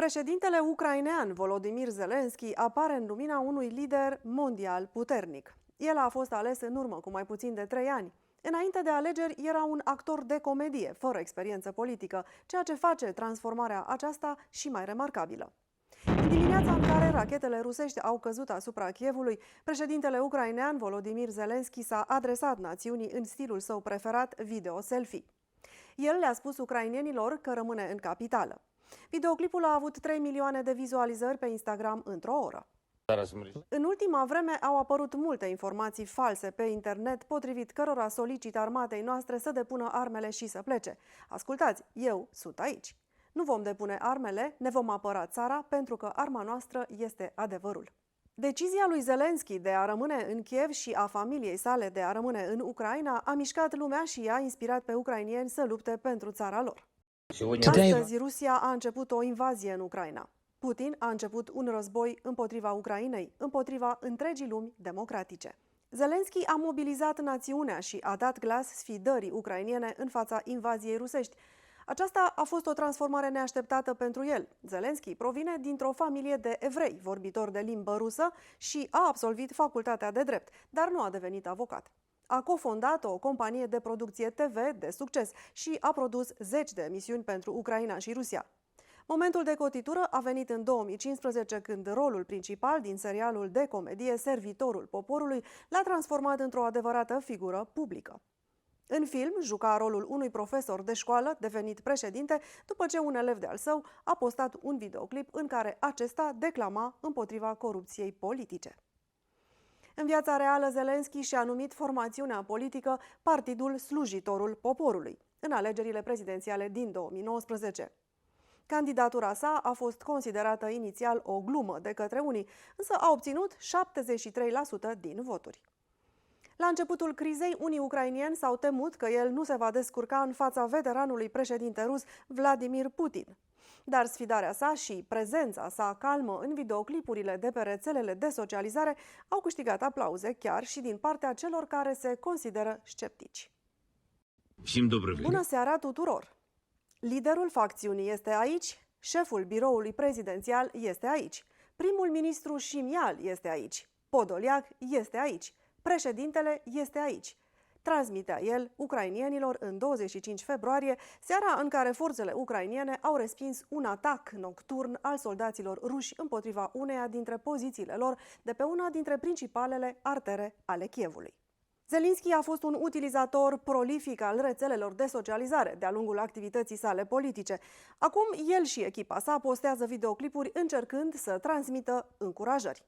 Președintele ucrainean Volodymyr Zelensky apare în lumina unui lider mondial puternic. El a fost ales în urmă cu mai puțin de 3 ani. Înainte de alegeri era un actor de comedie, fără experiență politică, ceea ce face transformarea aceasta și mai remarcabilă. În dimineața în care rachetele rusești au căzut asupra Kievului, președintele ucrainean Volodymyr Zelensky s-a adresat națiunii în stilul său preferat, video-selfie. El le-a spus ucrainenilor că rămâne în capitală. Videoclipul a avut 3 milioane de vizualizări pe Instagram într-o oră. În ultima vreme au apărut multe informații false pe internet, potrivit cărora solicită armatei noastre să depună armele și să plece. Ascultați, eu sunt aici. Nu vom depune armele, ne vom apăra țara, pentru că arma noastră este adevărul. Decizia lui Zelensky de a rămâne în Kiev și a familiei sale de a rămâne în Ucraina a mișcat lumea și i-a inspirat pe ucrainieni să lupte pentru țara lor. Astăzi, Rusia a început o invazie în Ucraina. Putin a început un război împotriva Ucrainei, împotriva întregii lumi democratice. Zelensky a mobilizat națiunea și a dat glas sfidării ucrainiene în fața invaziei rusești. Aceasta a fost o transformare neașteptată pentru el. Zelensky provine dintr-o familie de evrei, vorbitori de limbă rusă, și a absolvit facultatea de drept, dar nu a devenit avocat. A cofondat o companie de producție TV de succes și a produs 10 de emisiuni pentru Ucraina și Rusia. Momentul de cotitură a venit în 2015, când rolul principal din serialul de comedie Servitorul Poporului l-a transformat într-o adevărată figură publică. În film, juca rolul unui profesor de școală devenit președinte după ce un elev de-al său a postat un videoclip în care acesta declama împotriva corupției politice. În viața reală, Zelensky și-a numit formațiunea politică Partidul Slujitorul Poporului în alegerile prezidențiale din 2019. Candidatura sa a fost considerată inițial o glumă de către unii, însă a obținut 73% din voturi. La începutul crizei, unii ucrainieni s-au temut că el nu se va descurca în fața veteranului președinte rus Vladimir Putin. Dar sfidarea sa și prezența sa calmă în videoclipurile de pe rețelele de socializare au câștigat aplauze chiar și din partea celor care se consideră sceptici. Bună seara tuturor! Liderul facțiunii este aici, șeful biroului prezidențial este aici, primul ministru Șimial este aici, Podoliac este aici, președintele este aici. Transmitea el ucrainienilor în 25 februarie, seara în care forțele ucrainiene au respins un atac nocturn al soldaților ruși împotriva uneia dintre pozițiile lor de pe una dintre principalele artere ale Kievului. Zelensky a fost un utilizator prolific al rețelelor de socializare de-a lungul activității sale politice. Acum, el și echipa sa postează videoclipuri încercând să transmită încurajări.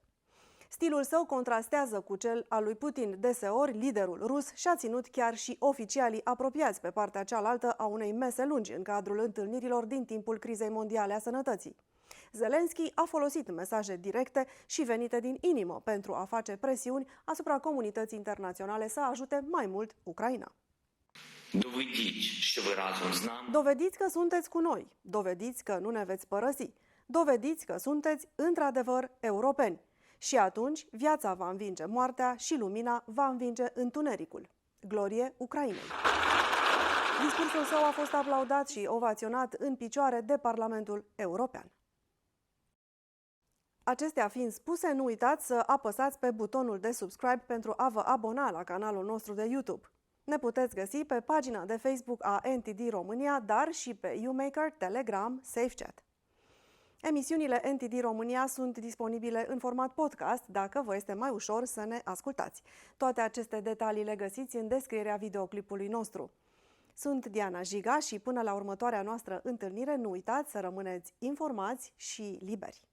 Stilul său contrastează cu cel al lui Putin. Deseori, liderul rus și-a ținut chiar și oficialii apropiați pe partea cealaltă a unei mese lungi în cadrul întâlnirilor din timpul crizei mondiale a sănătății. Zelensky a folosit mesaje directe și venite din inimă pentru a face presiuni asupra comunității internaționale să ajute mai mult Ucraina. Dovediți că sunteți cu noi, dovediți că nu ne veți părăsi, dovediți că sunteți într-adevăr europeni. Și atunci viața va învinge moartea și lumina va învinge întunericul. Glorie Ucrainei! Discursul său a fost aplaudat și ovaționat în picioare de Parlamentul European. Acestea fiind spuse, nu uitați să apăsați pe butonul de subscribe pentru a vă abona la canalul nostru de YouTube. Ne puteți găsi pe pagina de Facebook a NTD România, dar și pe YouMaker, Telegram, SafeChat. Emisiunile NTD România sunt disponibile în format podcast, dacă vă este mai ușor să ne ascultați. Toate aceste detalii le găsiți în descrierea videoclipului nostru. Sunt Diana Jiga și până la următoarea noastră întâlnire, nu uitați să rămâneți informați și liberi.